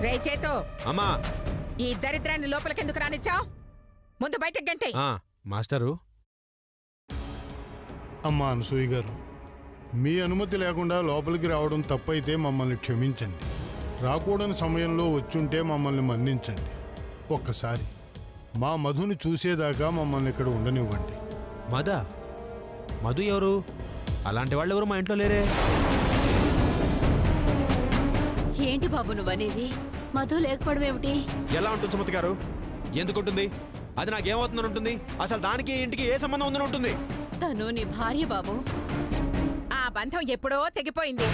రే చేతో అమ్మా ఈ దరిద్రాన్ని లోపలికెందుకు రానిచ్చావు? ముందు బయటకు గంటే. మాస్టరు. అమ్మా అనసూయ గారు, మీ అనుమతి లేకుండా లోపలికి రావడం తప్పైతే మమ్మల్ని క్షమించండి. రాకూడని సమయంలో వచ్చుంటే మమ్మల్ని మన్నించండి. ఒక్కసారి మా మధుని చూసేదాకా మమ్మల్ని ఇక్కడ ఉండనివ్వండి. మధు ఎవరు? అలాంటి వాళ్ళు ఎవరు మా ఇంట్లో లేరే. ఏంటి బాబు నువ్వనేది? మధు లేకపోవడం ఏమిటి? ఎలా ఉంటుంది సుమతి గారు? ఎందుకుంటుంది? అది నాకేమవుతుందని ఉంటుంది? అసలు దానికి ఇంటికి ఏ సంబంధం ఉందని ఉంటుంది? తను నీ భార్య బాబు. ఆ బంధం ఎప్పుడో తెగిపోయింది.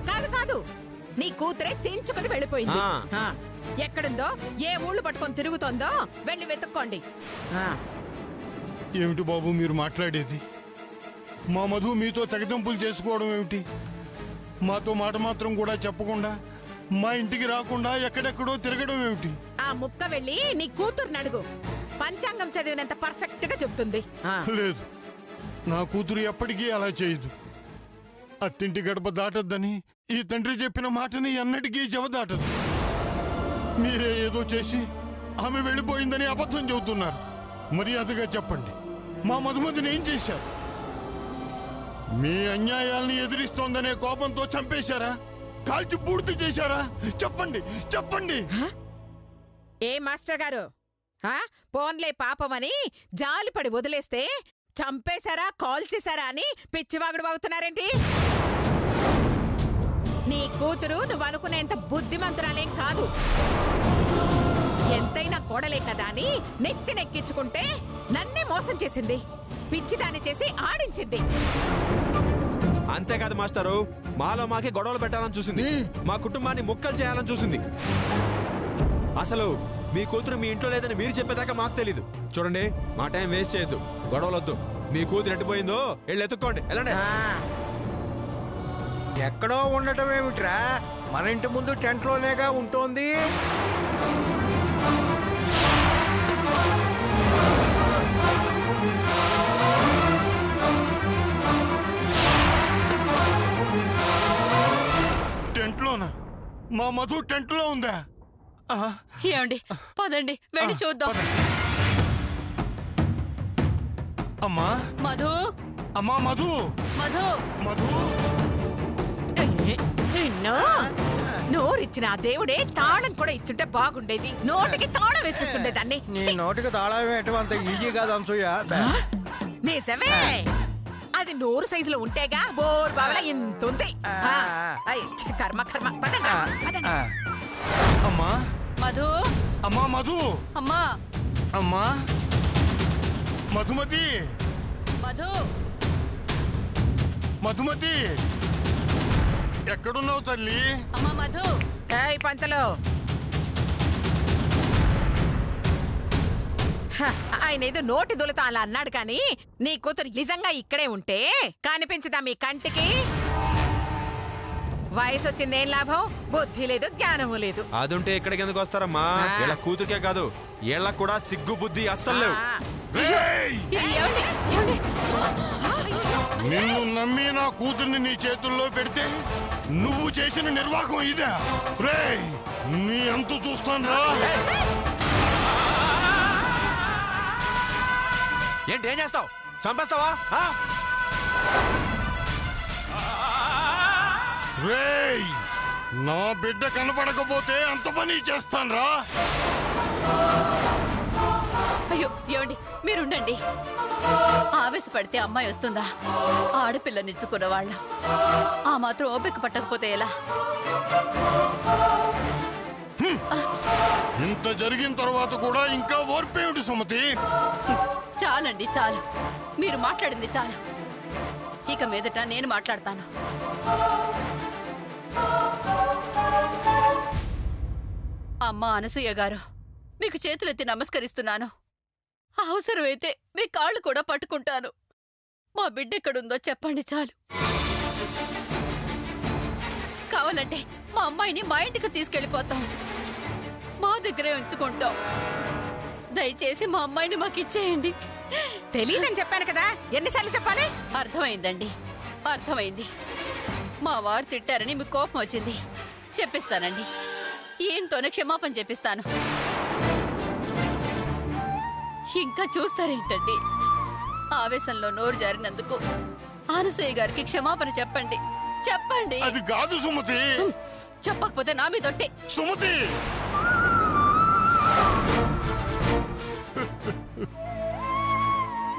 కాదు కాదు, నీ కూతురే తెంచుకుని వెళ్ళిపోయింది. ఎక్కడుందో, ఏ ఊళ్ళు పట్టుకొని తిరుగుతోందో వెళ్ళి వెతుక్కోండి. ఏమిటి బాబు మీరు మాట్లాడేది? మా మధు మీతో తెగతింపులు చేసుకోవడం ఏమిటి? మాతో మాట మాత్రం కూడా చెప్పకుండా మా ఇంటికి రాకుండా ఎక్కడెక్కడో తిరగడం ఏమిటి? ఆ ముక్క వెళ్ళి నీ కూతుర్ని అడుగు. పంచాంగం చదివినంత పర్ఫెక్ట్ గా చెప్తుంది. లేదు, నా కూతురు ఎప్పటికీ అలా చేయదు. అత్తింటి గడప దాటద్దని ఈ తండ్రి చెప్పిన మాటని ఎన్నటికీ జవదాటదు. మీరే ఏదో చేసి ఆమె వెళ్ళిపోయిందని అబద్ధం చెబుతున్నారు. మర్యాదగా చెప్పండి, మా మధుమతిని ఏం చేశారు? మీ అన్యాయాల్ని ఎదిరిస్తోందనే కోపంతో చంపేశారా? కాల్చి పూర్తి చేశారా? చెప్పండి చెప్పండి. ఏ మాస్టర్ గారు, పోన్లే పాపమని జాలిపడి వదిలేస్తే చంపేశారా కాల్ చేశారా అని పిచ్చివాగుడు వాగుతున్నారేంటి? నీ కూతురు నువ్వు అనుకునేంత బుద్ధిమంతురాలేం కాదు. ఎంతైనా కోడలే కదా అని నెక్కించుకుంటే నన్నే మోసం చేసింది. పిచ్చిదాన్ని చేసి ఆడించింది. అంతేకాదు మాస్టరు, మాలో మాకే గొడవలు పెట్టాలని చూసింది. మా కుటుంబాన్ని ముక్కలు చేయాలని చూసింది. అసలు మీ కూతురు మీ ఇంట్లో లేదని మీరు చెప్పేదాకా మాకు తెలీదు. చూడండి, మా టైం వేస్ట్ చేయొద్దు, గొడవలొద్దు. మీ కూతురు ఎట్టిపోయిందో వెళ్ళి ఎత్తుక్కోండి, వెళ్ళండి. ఎక్కడో ఉండటం ఏమిట్రా? మన ఇంటి ముందు టెంట్ లోనేగా ఉంటోంది. టెంట్లోనా? మా మధు టెంట్లో ఉందా? ఏమండి, పదండి వెళ్ళి చూద్దాం. అమ్మా మధు, అమ్మా మధు, మధు, మధు. నోరిచ్చిన ఆ దేవుడే తాళం కూడా ఇచ్చుంటే బాగుండేది. నోటికి తాళం వేసేస్తుండేదాన్ని. నీ నోటికి తాళం వేయటం అంత ఈజీ కాదు అనసూయ. నిజమే, అది నోరు సైజులో ఉంటేగా బోర్ బావలా ఇంతుంది. కర్మ కర్మ. పదండి. అమ్మా మధు, అమ్మా మధు, అమ్మా, అమ్మా మధుమతి, మధు, మధుమతి, ఎక్కడున్నావు తల్లి? అమ్మా మధు. పంతలో ఆయన ఏదో నోటి దులతో అలా అన్నాడు కానీ నీ కూతురు నిజంగా ఇక్కడే ఉంటే కనిపించదా మీ కంటికి? వయసు వచ్చిందేం లాభం? బుద్ధి లేదు, జ్ఞానము లేదు. అదుంటే ఇక్కడికి ఎందుకు వస్తారమ్మా? ఇలా కూతురికే కాదు, ఏళ్ళ కూడా సిగ్గు బుద్ధి అస్సలు లేవు. నిన్ను నమ్మి నా కూతుర్ని నీ చేతుల్లో పెడితే నువ్వు చేసిన నిర్వాహకం ఇదే. రేయ్, నీ ఎంత చూస్తాను రా. ఏంటి, ఏం చేస్తావు? చంపేస్తావా? రేయ్, నా బిడ్డ కనపడకపోతే అంత పని చేస్తాను రా. అయ్యో ఏమండి, మీరుండండి. ఆవేశపడితే అమ్మాయి వస్తుందా? ఆడపిల్లనిచ్చుకున్న వాళ్ళ ఆ మాత్రం ఓపిక పట్టకపోతే ఎలా? ఇంత జరిగిన తర్వాత కూడా ఇంకా ఓర్పేమిటి సుమతి? చాలండి, చాలు. మీరు మాట్లాడింది చాలు. ఇక మీదట నేను మాట్లాడతాను. అమ్మా అనసూయ గారు, మీకు చేతులెత్తి నమస్కరిస్తున్నాను. అవసరమైతే మీ కాళ్ళు కూడా పట్టుకుంటాను. మా బిడ్డ ఎక్కడుందో చెప్పండి చాలు. కావాలంటే మా అమ్మాయిని మా ఇంటికి తీసుకెళ్ళిపోతాం. మా దగ్గరే ఉంచుకుంటాం. దయచేసి మా అమ్మాయిని మాకు ఇచ్చేయండి. తెలీదని చెప్పాను కదా, ఎన్నిసార్లు చెప్పాలి? అర్థమైందండి, అర్థమైంది. మా వారు తిట్టారని మీకు కోపం వచ్చింది. చెప్పిస్తానండి. ఈయనతోనే క్షమాపణ చెప్పిస్తాను. ఇంకా చూస్తారేంటండి? ఆవేశంలో నోరు జారినందుకు అనసూయ గారికి క్షమాపణ చెప్పండి. చెప్పండి. అది కాదు సుమతి. చెప్పకపోతే నా మీదొట్టే. సుమతి,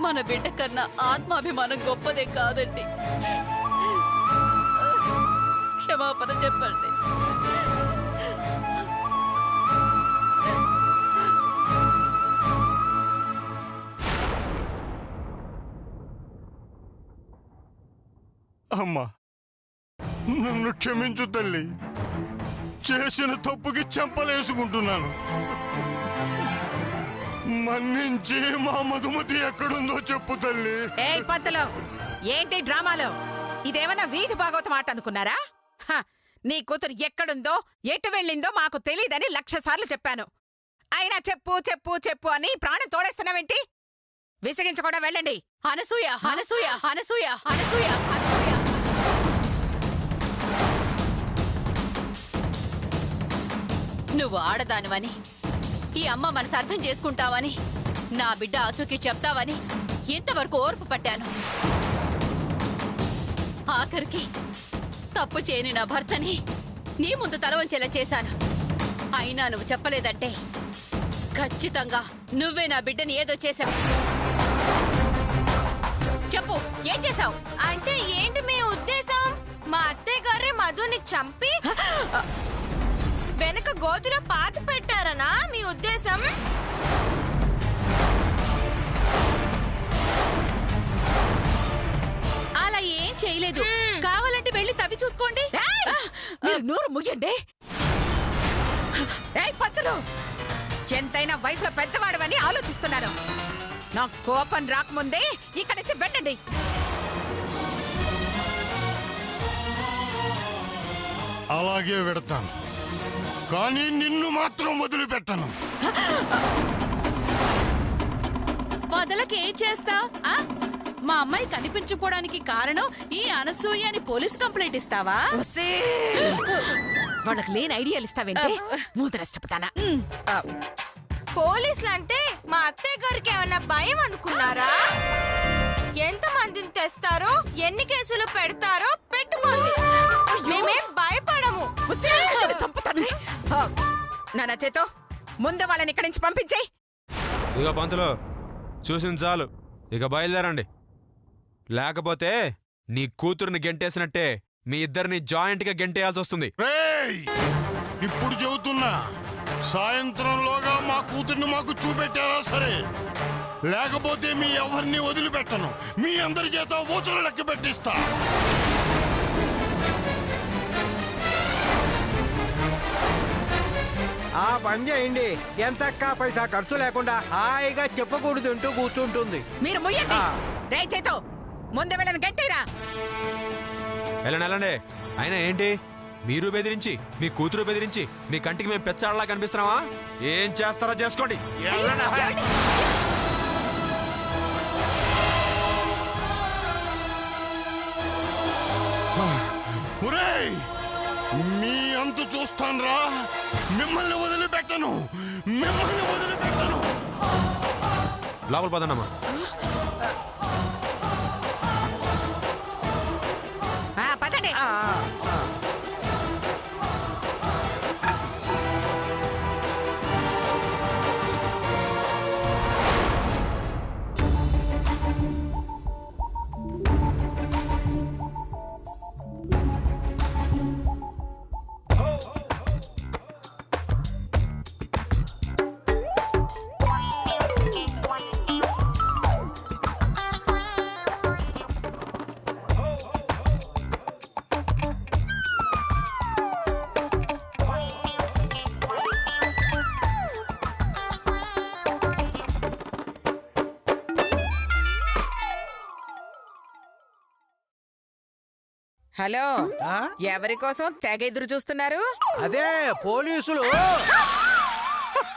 మన బిడ్డ కన్నా ఆత్మాభిమానం గొప్పదే కాదండి. క్షమాపణ చెప్పండి. అమ్మా, నన్ను క్షమించు తల్లి. చేసిన తప్పుకి చెంపలేసుకుంటున్నాను. మన్నించి మా మధుమతి ఎక్కడుందో చెప్పు తల్లి. ఏయ్ పంతులు, ఏంటి డ్రామాలో? ఇదేమన్నా వీధి భాగవతం మాట అనుకున్నారా? హ, నీ కూతురు ఎక్కడుందో ఎటు వెళ్ళిందో మాకు తెలీదని 1,00,000 సార్లు చెప్పాను. అయినా చెప్పు చెప్పు చెప్పు అని ప్రాణం తోడేస్తున్నావేంటి? విసిగించకుండా వెళ్ళండి. అనసూయ, అనసూయ, అనసూయ, అనసూయ, అనసూయ. నువ్వు ఆడదానివని, ఈ అమ్మ మనసు అర్థం చేసుకుంటావని, నా బిడ్డ ఆచూకీ చెప్తావని ఎంతవరకు ఓర్పు పట్టాను. ఆఖరికి తప్పు చేయని నా భర్తని నీ ముందు తలవంచేలా చేశాను. అయినా నువ్వు చెప్పలేదంటే ఖచ్చితంగా నువ్వే నా బిడ్డని ఏదో చేశావు. చెప్పు, ఏం చేశావు? అంటే ఏంటి మీ ఉద్దేశం? మా అత్తయ్య గారే మధుని చంపి వెనక గోతులో పాతి పెట్టారనా మీ ఉద్దేశం? అలా ఏం చేయలేదు. కావాలంటే వెళ్ళి తవ్వి చూసుకోండి. మీరు నోరు ముయ్యండి. ఏయ్ పంతులు, ఎంతైనా వయసులో పెద్దవాడవని ఆలోచిస్తున్నాను. నా కోపం రాకముందే ఇక్కడి నుంచి వెళ్ళండి. అలాగే వెడతాను, కానీ నిన్ను మాత్రం వదిలిపెట్టను. వదలకి ఏం చేస్తావ్? మా అమ్మాయి కనిపించుకోవడానికి కారణం ఈ అనసూయ అని పోలీస్ కంప్లైంట్ ఇస్తావా? వాళ్ళకి లేని ఐడియాలు ఇస్తావేంటి? మూత నష్టపోతానా? పోలీసులు అంటే మా అత్తయ్య గారికి ఏమన్నా భయం అనుకున్నారా? ఎంత మందిని తెస్తారో, ఎన్ని కేసులు పెడతారో పెట్టుకోండి, మేమేం భయపడము. చంపుతాను. నాన్న చేతో ముందు వాళ్ళని ఇక్కడి నుంచి పంపించేయ్. ఇక పంతులు, చూసింది చాలు, ఇక బయలుదేరండి. లేకపోతే నీ కూతురుని గెంటేసినట్టే మీ ఇద్దరిని జాయింట్ గా గెంటేయాల్సి వస్తుంది. రేయ్, ఇప్పుడు చెబుతున్నా, సాయంత్రంలోగా మా కూతుర్ని మాకు చూపెట్టారా సరే, లేకపోతే మీ ఎవరిని వదిలిపెట్టను. మీ అందరి చేత ఊచలు లెక్క పెట్టిస్తా. ఆ పని చేయండి. ఎంతక్క పైసా ఖర్చు లేకుండా హాయిగా చెప్పకూడదు కూర్చుంటుంది. మీరు ముయ్యండి. రే చేతో ముందు వెళ్ళని గంటేరా. వెళ్ళండి. అయినా ఏంటి, మీరు బెదిరించి మీ కూతురు బెదిరించి మీ కంటికి మేము పెచ్చాడలా కనిపిస్తున్నావా? ఏం చేస్తారో చేసుకోండి. ఒరేయ్, మీ అంత చూస్తాన్రా. మిమ్మల్ని వదిలిపెట్టను, మిమ్మల్ని వదిలిపెట్టను. లోపల పదన్నమ్మా. పదండి. హలో, ఎవరి కోసం తెగ ఎదురు చూస్తున్నారు? అదే పోలీసులు.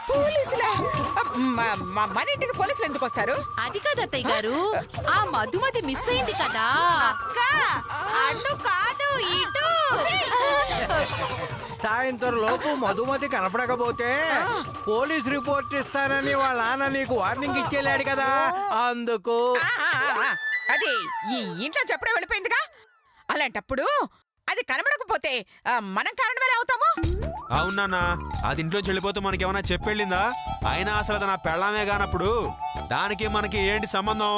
పోలీసులా? మన ఇంటికి పోలీసులు ఎందుకు వస్తారు? అది కాదు అత్తయ్య గారు, ఆ మధుమతి మిస్ అయింది కదా. అక్క, అడ్డు కాదు. ఇటు సాయంత్రం లోపు మధుమతి కనపడకపోతే పోలీస్ రిపోర్ట్ ఇస్తానని వాళ్ళ నాన్న నీకు వార్నింగ్ ఇచ్చేలాడు కదా, అందుకు. అది ఈ ఇంట్లో చెప్పడం వెళ్ళిపోయిందిగా. అలాంటప్పుడు అది కనబడకపోతే మనం కారణమేలా అవుతాము? అవునా, అది ఇంట్లో చెల్లిపోతే మనకేమన్నా చెప్పెళ్ళిందా? అయినా అసలు అది నా పెళ్ళామే కానప్పుడు దానికి మనకి ఏంటి సంబంధం?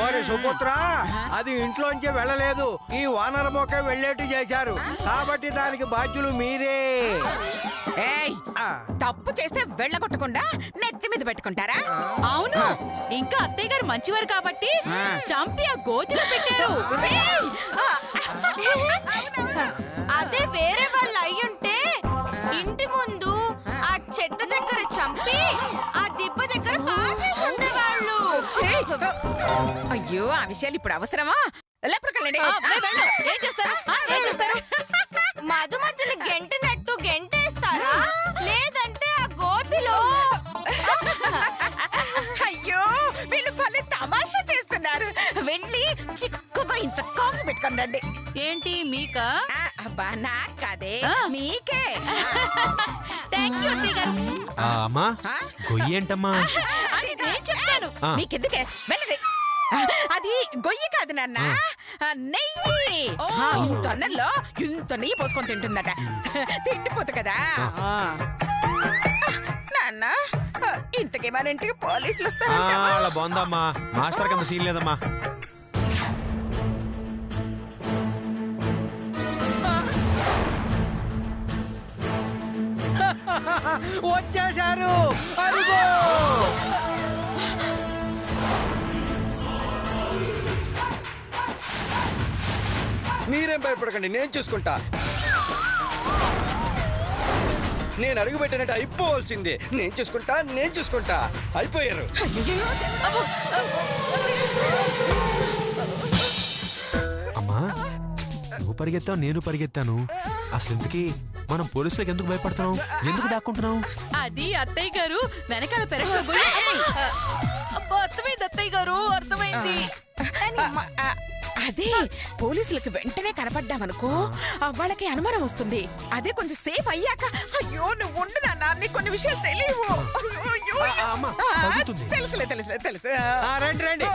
ఓరి సుపుత్ర, అది ఇంట్లోంచి వెళ్ళలేదు, ఈ వానర మొక్క వెళ్ళేట్టు చేశారు, కాబట్టి దానికి బాధ్యులు మీరే. ఏయ్, తప్పు చేస్తే వెళ్ళగొట్టకుండా నెత్తి మీద పెట్టుకుంటారా? అవును, ఇంకా అత్తయ్య గారు మంచివారు కాబట్టి చంపి ఆ గోతిలో పెట్టారు. అదే వేరే వాళ్ళు అయ్యుంటే ఇంటి ముందు ఆ చెట్టు దగ్గర చంపి ఆ దిబ్బ దగ్గర పాటేసి ఉండేవాళ్ళు. అయ్యో, ఆ విషయాలు ఇప్పుడు అవసరమా? లేపరకండి. ఏం చేస్తారు? ఏం చేస్తారు? మధుమతిని గెంటినట్టు గెంటేస్తారా, లేదంటే ఆ గోతిలో. అయ్యో, వీళ్ళు భలే తమాషా చేస్తున్నారు. వెళ్ళి చిక్కుగా ఇంత కాఫీ పెట్టుకోండి. ఏంటి మీకా? అబ్బా, నాకు కాదే, మీకే. థ్యాంక్ యూ అత్తయ్య గారు. అమ్మా, గొయ్యి ఏంటమ్మా? అది నేను చెప్తాను. మీకెందుకే, వెళ్ళండి. అది గొయ్యి కాదు నాన్న, నెయ్యి. ఇంత అన్నంలో ఇంత నెయ్యి పోసుకొని తింటుందట, తిండిపోతు కదా. నాన్న, ఇంతకీ మన ఇంటికి పోలీసులు వస్తారంట. అలా బాగుందమ్మా, మాస్టర్ కింద సీన్ లేదమ్మా. వచ్చేశారు, అరుగో. మీరేం భయపడకండి, నేను చూసుకుంటా. నేను అడుగు పెట్టినట్టు అయిపోవాల్సిందే. నేను చూసుకుంటా. అయిపోయారు. అమ్మా, నువ్వు పరిగెత్తావు, నేను పరిగెత్తాను. అసలు ఇంతకీ మనం పోలీసులకు ఎందుకు భయపడుతున్నాం? ఎందుకు దాక్కుంటున్నాం? అది అత్తయ్య గారు వెనకాల పెరగలో అర్థమైంది. అత్తయ్య గారు అర్థమైంది. అదే పోలీసులకు వెంటనే కనపడ్డామనుకో, వాళ్ళకి అనుమానం వస్తుంది. అదే కొంచెం సేపు అయ్యాక, అయ్యో నువ్వు ఉండు నాన్న, నీకు కొన్ని విషయాలు తెలియవు. తెలుసు. రండి.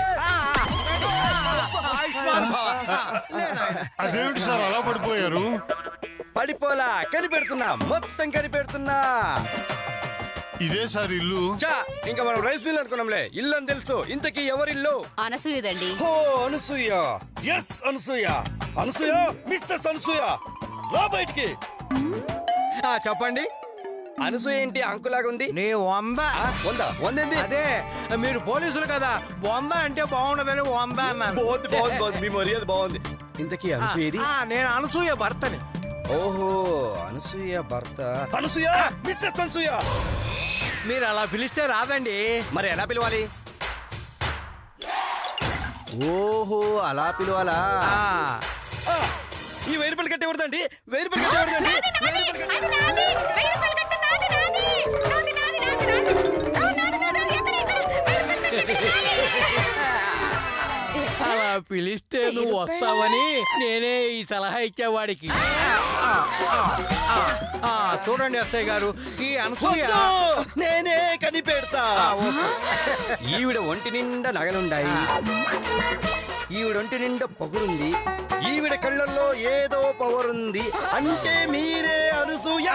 అదేమిటి సార్ అలా పడిపోయారు? పడిపోలా, కనిపెడుతున్నా, మొత్తం కనిపెడుతున్నా. ఇదే సార్ ఇల్లు. చా, ఇంకా మనం రైస్ మిల్ అనుకున్నాంలే, ఇల్లు అని తెలుసు. ఇంతకీ ఎవరిల్లు? అనసూయదండి. ఓ, అనసూయ. ఎస్, అనసూయ. మిస్సెస్ అనసూయ, రా బయటికి. చెప్పండి. అనసూయ ఏంటి అంకులాగా ఉంది? నీ వందేంది? అదే, మీరు పోలీసులు కదా, వంద అంటే బాగుండదని వంద అన్నాను. బాగుంది, మీ మర్యాద బాగుంది. ఇంతకీ అనసూయది? నేను అనసూయ భర్తని. ఓహో, అనసూయ భర్త. అనసూయ, మిస్సెస్ అనసూయ. మీరు అలా పిలిస్తే రాదండి. మరి ఎలా పిలవాలి? ఓహో, అలా పిలవాలా? ఈ 1000 రూపాయలు కట్టేవడదండి. 1000 రూపాయలు కట్టేవడదండి. అలా పిలిస్తే నువ్వు వస్తావని నేనే ఈ సలహా ఇచ్చేవాడికి. చూడండి అత్తయ్య గారు, ఈ అనసూయ నేనే కనిపెడతా. ఈవిడ ఒంటి నిండా నగలుండాయి, ఈవిడ ఒంటి నిండా పొగురుంది, ఈవిడ కళ్ళల్లో ఏదో పవర్ ఉంది. అంటే మీరే అనసూయ.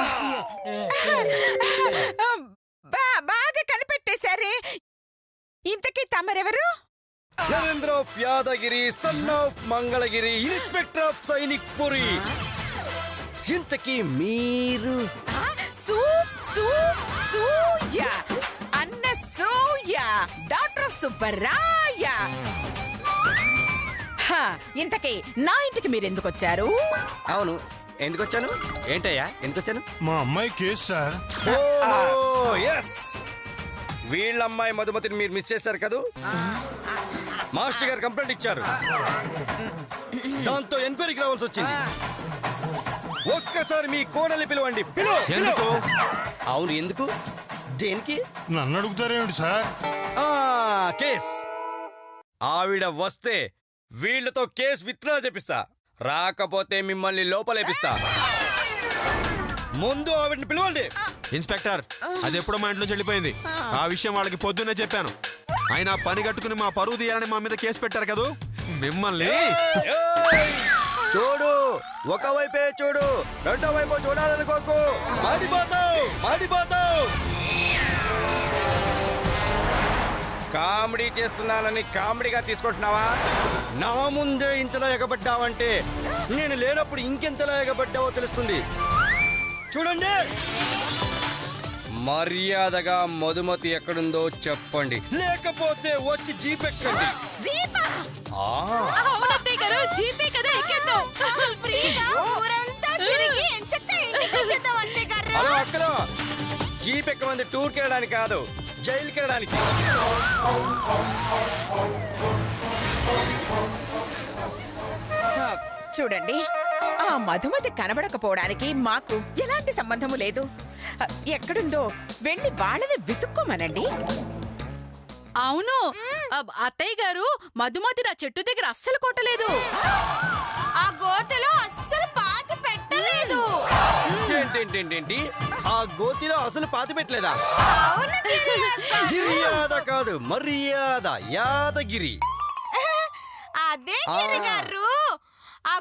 బాగా కనిపెట్టేశారే. ఇంతకీ తమరెవరు? Narendra of Yadagiri, son of Mangalagiri, inspector of Sainikpuri. ఇంతకీ మీరు? Suya, Annasuya, doctor of Subbaraya. ఇంతకీ నా ఇంటికి మీరు ఎందుకు వచ్చారు? అవును, ఎందుకు వచ్చాను? ఏంటయ్యా, ఎందుకు వచ్చాను? మా అమ్మాయి కేసు సార్. ఓ ఎస్, వీళ్ళమ్మాయి మధుమతిని మీరు మిస్ చేశారు కదూ. మాస్టర్ గారు కంప్లైంట్ ఇచ్చారు, దాంతో ఎంక్వైరీకి రావాల్సి వచ్చింది. ఒక్కసారి మీ కోడలి పిలవండి. ఎందుకు? అవును, ఎందుకు? దేనికి? నన్ను అడుగుతారేమిటి సార్? కేస్. ఆవిడ వస్తే వీళ్లతో కేసు విత్డ్రా చేపిస్తా. రాకపోతే మిమ్మల్ని లోపలేపిస్తా. ముందు ఆవిడని పిలవండి. ఇన్స్పెక్టర్, అది ఎప్పుడో మా ఇంట్లో చెల్లిపోయింది. ఆ విషయం వాళ్ళకి పొద్దున్నే చెప్పాను. అయినా పని కట్టుకుని మా పరువు తీయాలని మా మీద కేసు పెట్టారు కదూ మిమ్మల్ని. చూడు, ఒకవైపే చూడు, రెండో వైపు చూడాలనుకోకు. మాడిపోతావు, మాడిపోతావు. కామెడీ చేస్తున్నానని కామెడీగా తీసుకుంటున్నావా? నా ముందే ఇంతలా ఎగబడ్డావంటే నేను లేనప్పుడు ఇంకెంతలా ఎగబడ్డావో తెలుస్తుంది. చూడండి, మర్యాదగా మధుమతి ఎక్కడుందో చెప్పండి, లేకపోతే వచ్చి జీప్ ఎక్కండి. జీపా? అవునత్తయ్య గారు, జీపే కదా, ఎక్కేద్దాం. ఫ్రీగా ఊరంతా తిరిగి ఎంచక్కా ఇంటికి వచ్చేద్దాం అత్తయ్య గారు. హలో అక్కడ, జీప్ ఎక్కమంది టూర్కి వెళ్ళడానికి కాదు, జైలుకి వెళ్ళడానికి. చూడండి, ఆ మధుమతి కనబడకపోవడానికి మాకు ఎలాంటి సంబంధము లేదు. ఎక్కడుందో వెళ్ళి వాళ్ళని వెతుక్కోమనండి. అవును అత్తయ్య గారు, మధుమతి నా చెట్టు దగ్గర అస్సలు కొట్టలేదు. ఆ గోతలో అస్సలు పాతి పెట్టలేదు. ఏంటేంటేంటేంటి, ఆ గోతిలో అసలు పాతి పెట్టలేదా? అవును గిరి అక్క. గిరియాద కాదు, మర్యాద యాదగిరి. అదే గిరి గారు. ఆ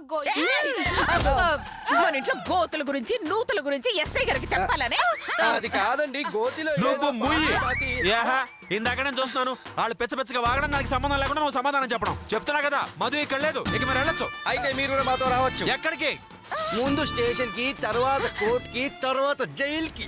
మన ఇంట్లో గోతుల గురించి నూతుల గురించి ఎస్ఐ గారికి చెప్పాలనే. అది కాదండి, గోతిలో నువ్వు ఏదో ముయ్యి. పాతి. ఏహా, ఇందాక నేను చూస్తున్నాను వాళ్ళు పిచ్చపిచ్చగా వాగడం నాకు సంబంధం లేకుండా నువ్వు సమాధానం చెప్పడం. చెప్తున్నా కదా, మధు ఇక్కడ లేదు, ఇక మీరు వెళ్ళొచ్చు. అయితే మీరు కూడా మాతో రావచ్చు. ఎక్కడికి? ముందు స్టేషన్ కి, తర్వాత కోర్ట్ కి, తర్వాత జైలుకి.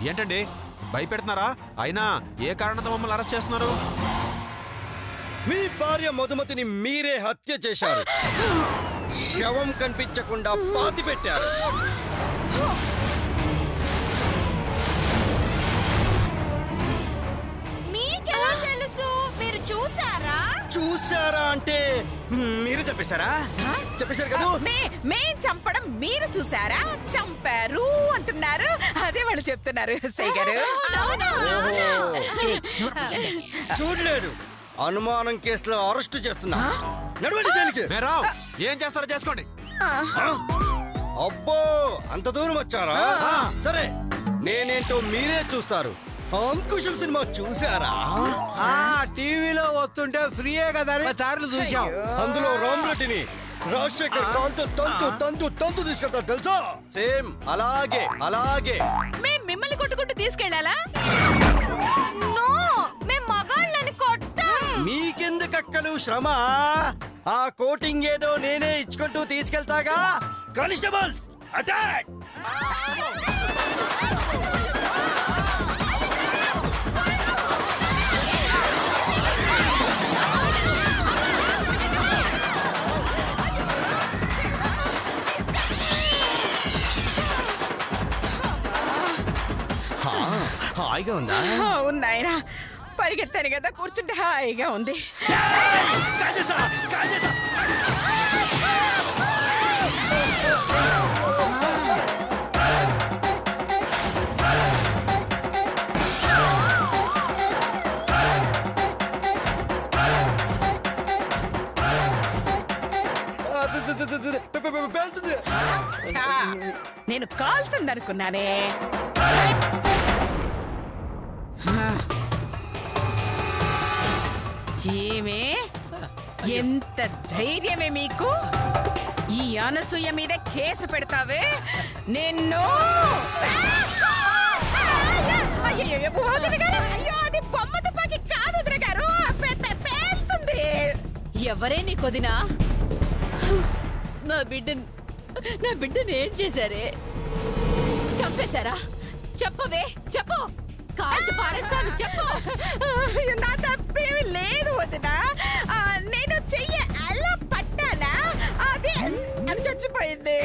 ఏంటండి భయపెడుతున్నారా? అయినా ఏ కారణంతో మమ్మల్ని అరెస్ట్ చేస్తున్నారు? మీ భార్య మధుమతిని మీరే హత్య చేశారు. శవం కనిపించకుండా పాతి పెట్టారు. మీకెలా తెలుసు? మీరు చూసారా? చూసారా అంటే మీరు చెప్పేశారా? చెప్పేశారు కదా. మేం చంపడం మీరు చూసారా? చంపారు అంటున్నారు, అదే వాళ్ళు చెప్తున్నారు ఎస్ఐ గారు. చూడలేదు, అనుమానం కేసులో అరెస్ట్ చేస్తున్నా. నడవండి జైలుకి. మేరా ఏం చేస్తారో చేసుకోండి. అబ్బో, అంత దూరం వచ్చారా? సరే, నేనేంటో మీరే చూస్తారు. అంకుశం సినిమా చూసారా? టీవీలో వస్తుంటే ఫ్రీయే కదా అని సార్లు చూసాం. అందులో రామరెడ్డిని రాజశేఖర్ కాంతో తంతు తంతు తంతు తీసుకెళ్తారు తెలుసా? సేమ్ అలాగే అలాగే. మేం మిమ్మల్ని కొట్టుకుంటూ తీసుకెళ్ళాలా? నో, మేము మగాళ్ళని కొట్టాం. మీకెందుకక్కలు శ్రమ? ఆ కోటింగ్ ఏదో నేనే ఇచ్చుకుంటూ తీసుకెళ్తాగా. Constables attack! హాయిగా ఉందా? ఉన్నాయనా, పరిగెత్తాను కదా, కూర్చుంటే హాయిగా ఉంది. ఛా, నేను కాలుతుందనుకున్నానే. ఏమే, ఎంత ధైర్యమే మీకు? ఈ అనసూయ మీద కేసు పెడతావే నిన్ను? అయ్యో, అది బొమ్మ తుపాకి కాదు వదిన గారు, పేలుతుంది. ఎవరే నీ కొదినా? నా బిడ్డని ఏం చేశారే? చంపేశారా? చెప్పవే, చెప్పు. కాల్చి పారేస్తాను, చెప్పు. నా తప్పేమి లేదు వదిన. నేను చెయ్యి అలా పట్టానా, అదే అని చచ్చిపోయింది.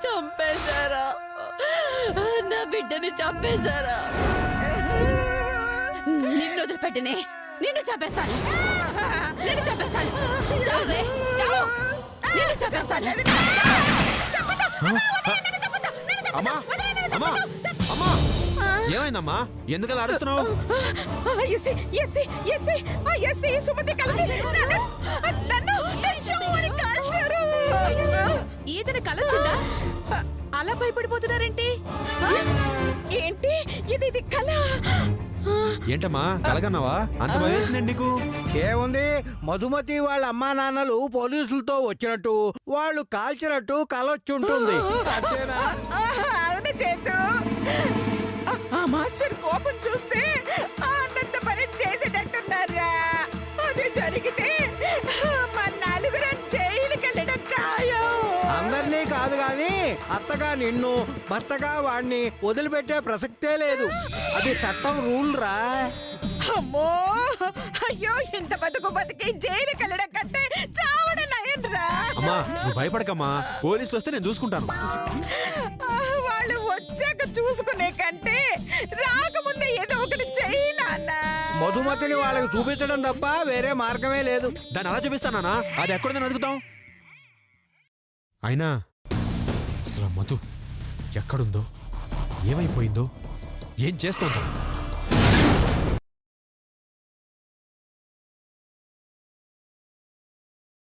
చంపేశారా? నా బిడ్డని చంపేశారా? నిన్ను వదిలిపెట్టినే, నిన్ను చంపేస్తాను, నిన్ను చంపేస్తాను. చావే, చావు. నిన్ను చంపేస్తాను. అమ్మా అమ్మా అమ్మా ఏమైందమ్మా? ఎందుకలా అరుస్తున్నావు? సుమతి కలిసి నన్ను కాల్చారు. ఈతను కలొచ్చిందా? అలా భయపడిపోతున్నారేంటి? ఏంటి ఇది కళ? ఏంటమ్మా కలగన్నావా? అంత భయం వేసిందండి నీకు? ఏముంది, మధుమతి వాళ్ళ అమ్మా నాన్నలు పోలీసులతో వచ్చినట్టు వాళ్ళు కాల్చినట్టు కలొచ్చుంటుంది. అంతేనా? అవును చేతు. ఆ మాస్టర్ కోపం చూస్తే అన్నంత పని చేసేటట్టున్నారా? అది జరిగితే మా నలుగురం జైలుకి వెళ్ళడం ఖాయం. అందరినీ కాదు గాని అత్తగా నిన్ను, భర్తగా వాణ్ణి వదిలిపెట్టే ప్రసక్తే లేదు. అది చట్టం రూల్ రా. అమ్మో, అయ్యో, ఇంత బతికి జైలుకి వెళ్ళడం కంటే చావడం నయం రా. అమ్మా నువ్వు భయపడకమ్మా, పోలీసులు వస్తే నేను చూసుకుంటాను. వాళ్ళు వచ్చాక చూసుకునే కంటే రాకముందే ఏదో ఒకటి చెయ్యి నాన్న. మధుమతిని వాళ్ళకి చూపించడం తప్ప వేరే మార్గమే లేదు. దాన్ని అలా చూపిస్తానా? అది ఎక్కడుందని వెతుకుతాం. అయినా అసలు మధు ఎక్కడుందో, ఏమైపోయిందో, ఏం చేస్తుందో